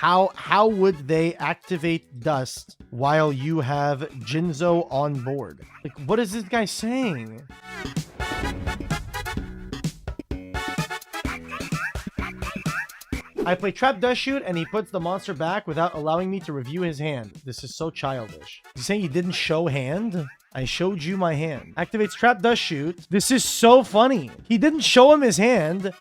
How would they activate Dust while you have Jinzo on board? Like, what is this guy saying? I play Trap Dustshoot and he puts the monster back without allowing me to review his hand. This is so childish. He's saying he didn't show hand? I showed you my hand. Activates Trap Dustshoot. This is so funny. He didn't show him his hand.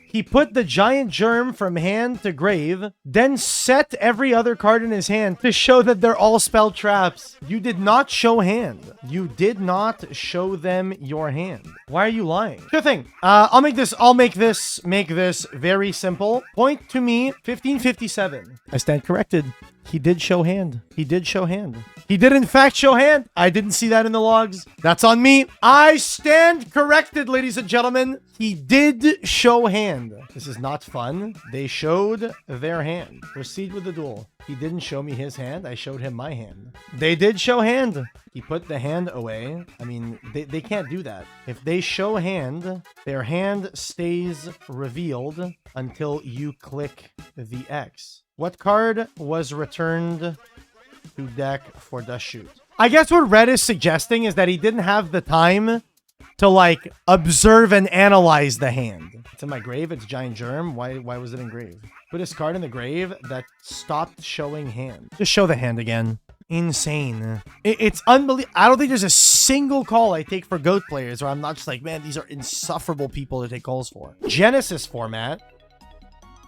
He put the giant germ from hand to grave, then set every other card in his hand to show that they're all spell traps. You did not show hand. You did not show them your hand. Why are you lying? Sure thing. I'll make this very simple. Point to me 1557. I stand corrected. He did show hand. He did show hand. He did in fact show hand. I didn't see that in the logs. That's on me. I stand corrected, ladies and gentlemen. He did show hand. This is not fun. They showed their hand. Proceed with the duel. He didn't show me his hand. I showed him my hand. They did show hand. He put the hand away. I mean, they can't do that. If they show hand, their hand stays revealed until you click the X. What card was returned to deck for Dustshoot? I guess what Red is suggesting is that he didn't have the time to, like, observe and analyze the hand. It's in my grave. It's Giant Germ. Why was it in grave? Put his card in the grave that stopped showing hand. Just show the hand again. Insane. It's unbelievable. I don't think there's a single call I take for GOAT players where I'm not just like, man, these are insufferable people to take calls for. Genesis format.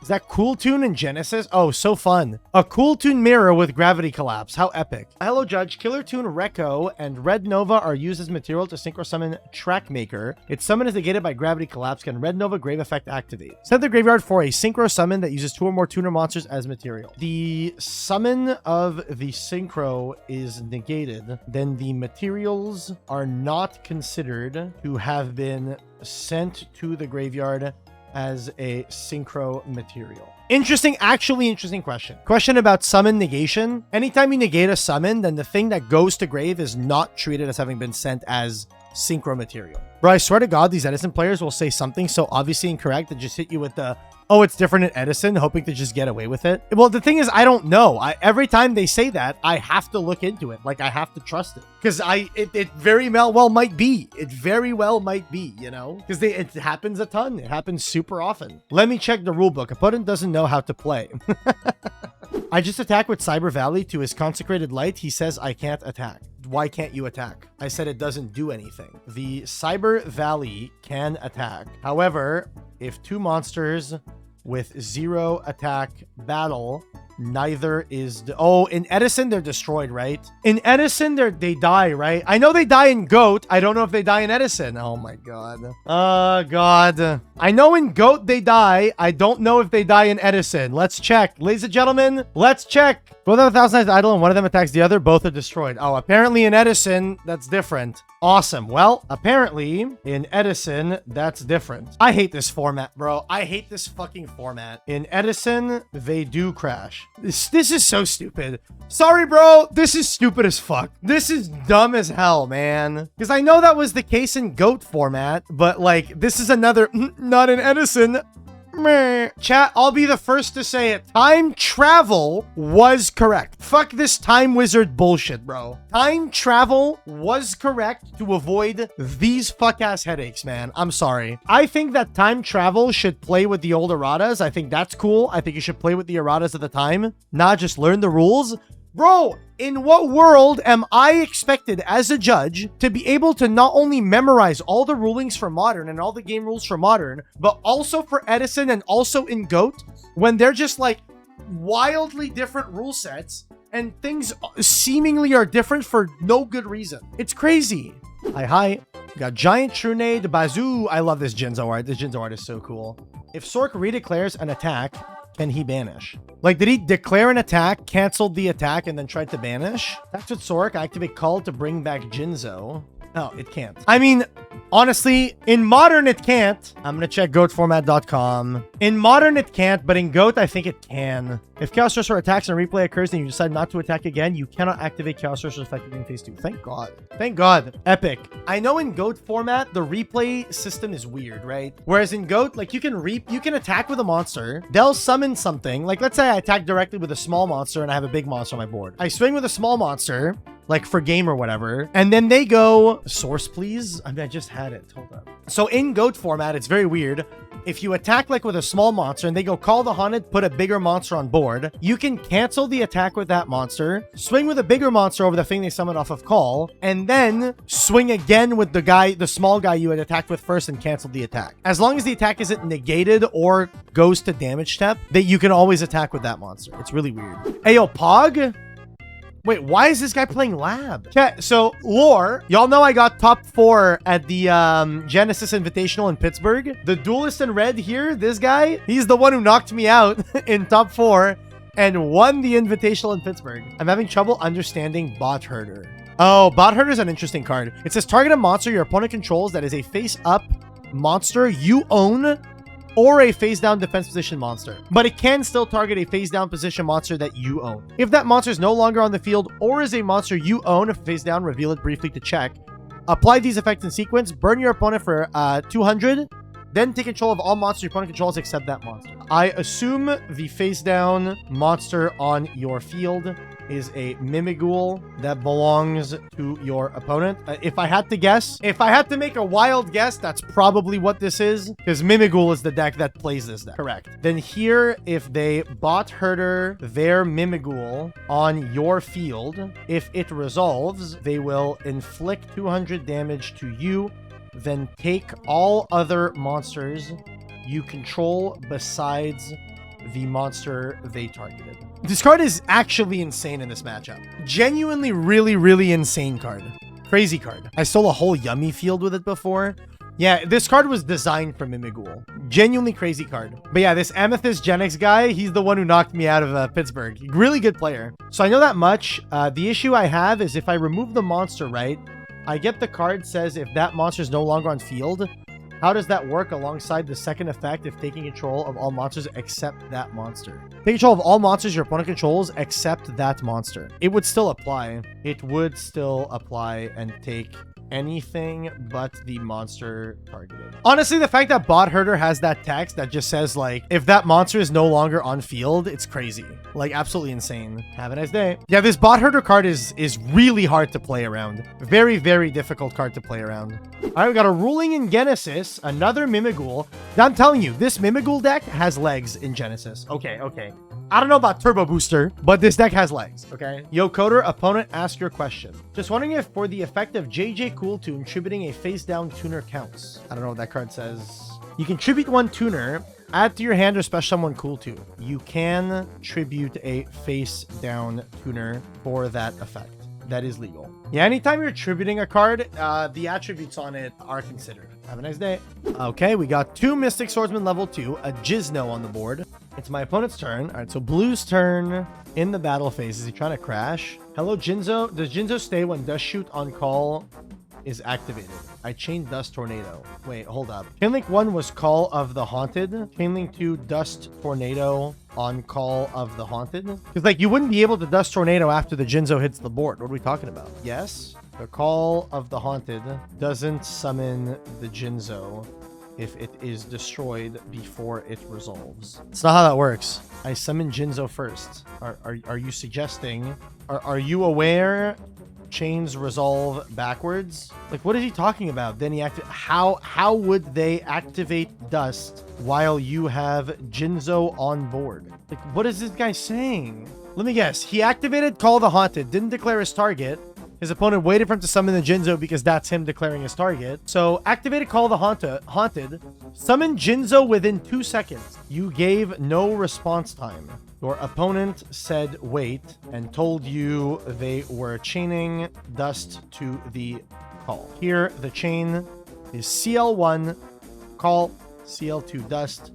Is that Cool Tune in Genesis? Oh, so fun. A Cool Tune mirror with gravity collapse. How epic. Hello, Judge. Killer Tune Rekko and Red Nova are used as material to synchro summon Trackmaker. Its summon is negated by gravity collapse. Can Red Nova Grave Effect activate? Send the graveyard for a synchro summon that uses 2 or more tuner monsters as material. The summon of the synchro is negated. Then the materials are not considered to have been sent to the graveyard as a synchro material. Interesting, actually interesting question. Question about summon negation. Anytime you negate a summon, then the thing that goes to grave is not treated as having been sent as synchro material. Bro, I swear to God, these Edison players will say something so obviously incorrect that just hit you with the, oh, it's different in Edison, hoping to just get away with it. Well, the thing is, I don't know. Every time they say that, I have to look into it. Like, I have to trust it. Because it very well might be. It very well might be, you know? Because it happens a ton. It happens super often. Let me check the rulebook. Opponent doesn't know how to play. I just attack with Cyber Valley to his Consecrated Light. He says I can't attack. Why can't you attack? I said it doesn't do anything. The Cyber Valley can attack. However, if 2 monsters with 0 attack battle, neither is... Oh, in Edison, they're destroyed, right? In Edison, they die, right? I know they die in GOAT. I don't know if they die in Edison. Oh, my God. God. I know in GOAT they die. I don't know if they die in Edison. Let's check. Ladies and gentlemen, let's check. Both have 1,000 Eyes Idol and one of them attacks the other. Both are destroyed. Oh, apparently in Edison, that's different. Awesome. Well, apparently in Edison, that's different. I hate this format, bro. I hate this fucking format. In Edison, they do crash. This is so stupid. Sorry, bro. This is stupid as fuck. This is dumb as hell, man. Because I know that was the case in GOAT format, but like, this is another, not in Edison. Meh. Chat, I'll be the first to say it. Time travel was correct. Fuck this time wizard bullshit, bro. Time travel was correct to avoid these fuck-ass headaches, man. I'm sorry. I think that time travel should play with the old erratas. I think that's cool. I think you should play with the erratas at the time, not just learn the rules. Bro, in what world am I expected as a judge to be able to not only memorize all the rulings for Modern and all the game rules for Modern, but also for Edison and also in GOAT, when they're just like wildly different rule sets and things seemingly are different for no good reason? It's crazy. Hi. Got Giant Trunade, Bazoo. I love this Jinzo art. This Jinzo art is so cool. If Sork redeclares an attack, can he banish? Like, did he declare an attack, canceled the attack, and then tried to banish? That's what Sork. Activate Call to bring back Jinzo. No, it can't. I mean, honestly, in Modern, it can't. I'm going to check goatformat.com. In Modern, it can't, but in Goat, I think it can. If Chaos Sorcerer attacks and a replay occurs and you decide not to attack again, you cannot activate Chaos Sorcerer effectively in phase 2. Thank God. Thank God. Epic. I know in Goat format, the replay system is weird, right? Whereas in Goat, like you can attack with a monster. They'll summon something. Like let's say I attack directly with a small monster and I have a big monster on my board. I swing with a small monster, like for game or whatever. And then they go, source please. I mean, I just had it. Hold up. So in Goat format, it's very weird. If you attack like with a small monster and they go call the haunted, put a bigger monster on board, you can cancel the attack with that monster, swing with a bigger monster over the thing they summoned off of call, and then swing again with the small guy you had attacked with first and cancel the attack. As long as the attack isn't negated or goes to damage step, that you can always attack with that monster. It's really weird. Hey, yo, Pog? Wait, why is this guy playing lab? Okay, so lore. Y'all know I got top 4 at the Genesis Invitational in Pittsburgh. The duelist in red here, this guy, he's the one who knocked me out in top 4 and won the Invitational in Pittsburgh. I'm having trouble understanding Bot Herder. Oh, Bot Herder is an interesting card. It says target a monster your opponent controls that is a face-up monster you own or a face-down defense position monster. But it can still target a face-down position monster that you own. If that monster is no longer on the field or is a monster you own, if face-down, reveal it briefly to check. Apply these effects in sequence. Burn your opponent for 200. Then take control of all monsters your opponent controls except that monster. I assume the face-down monster on your field is a Mimighoul that belongs to your opponent. If I had to guess, if I had to make a wild guess, that's probably what this is, because Mimighoul is the deck that plays this deck. Correct. Then here, if they Bot Herder their Mimighoul on your field, if it resolves, they will inflict 200 damage to you, then take all other monsters you control besides the monster they targeted. This card is actually insane in this matchup. Genuinely really, really insane card. Crazy card. I stole a whole Yummy field with it before. Yeah, this card was designed for Mimighoul. Genuinely crazy card. But yeah, this Amethyst Genix guy, he's the one who knocked me out of Pittsburgh. Really good player. So I know that much. The issue I have is if I remove the monster, right, I get the card says if that monster is no longer on field. How does that work alongside the second effect if taking control of all monsters except that monster? Take control of all monsters your opponent controls except that monster. It would still apply. It would still apply and take anything but the monster targeted. Honestly, the fact that Bot Herder has that text that just says, like, if that monster is no longer on field, it's crazy. Like, absolutely insane. Have a nice day. Yeah, this Bot Herder card is really hard to play around. Very, very difficult card to play around. All right, we got a Ruling in Genesis, another Mimighoul. Now, I'm telling you, this Mimighoul deck has legs in Genesis. Okay, okay. I don't know about Turbo Booster, but this deck has legs, okay? Yo, Coder, opponent, ask your question. Just wondering if for the effect of JJ Cool Tune, tributing a face-down tuner counts. I don't know what that card says. You can tribute one tuner, add to your hand or special summon Cool Tune. You can tribute a face-down tuner for that effect. That is legal. Yeah, anytime you're tributing a card, the attributes on it are considered. Have a nice day. Okay, we got 2 Mystic Swordsman level 2, a Jinzo on the board. It's my opponent's turn. All right, so Blue's turn in the battle phase. Is he trying to crash? Hello, Jinzo. Does Jinzo stay when dustshoot on call is activated? I chained Dust Tornado. Wait, hold up. Chainlink 1 was Call of the Haunted. Chainlink 2, Dust Tornado on Call of the Haunted. Because, like, you wouldn't be able to Dust Tornado after the Jinzo hits the board. What are we talking about? Yes, the Call of the Haunted doesn't summon the Jinzo if it is destroyed before it resolves. It's not how that works. I summon Jinzo first. Are you suggesting? Are you aware chains resolve backwards? Like, what is he talking about? Then he how would they activate Dust while you have Jinzo on board? Like, what is this guy saying? Let me guess. He activated Call the Haunted, didn't declare his target. His opponent waited for him to summon the Jinzo because that's him declaring his target. So, activated Call the Haunted. Summon Jinzo within 2 seconds. You gave no response time. Your opponent said wait and told you they were chaining Dust to the call. Here, the chain is CL1, call, CL2 Dust.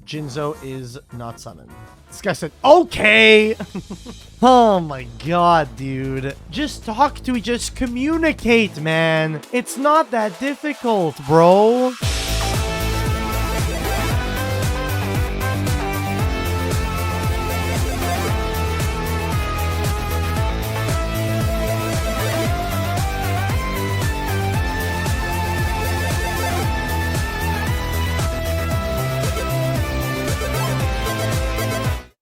Jinzo is not summoned. This guy said, okay. Oh my god, dude. Just talk to each other. Just communicate, man. It's not that difficult, bro.